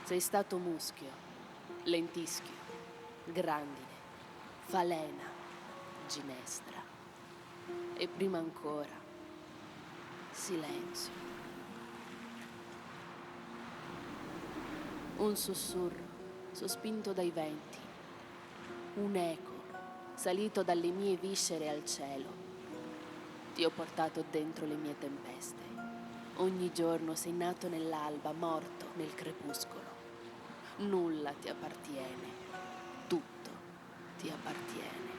Sei stato muschio, lentischio, grandine, falena, ginestra e prima ancora silenzio. Un sussurro sospinto dai venti, un eco salito dalle mie viscere al cielo. Ti ho portato dentro le mie tempeste. Ogni giorno sei nato nell'alba, morto nel crepuscolo. Nulla ti appartiene, tutto ti appartiene.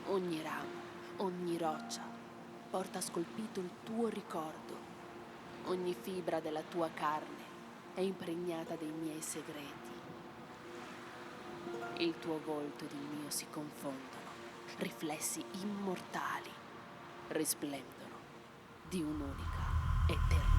Ogni ramo, ogni roccia porta scolpito il tuo ricordo. Ogni fibra della tua carne è impregnata dei miei segreti. Il tuo volto ed il mio si confondono, riflessi immortali, risplendono di un'unica eternità.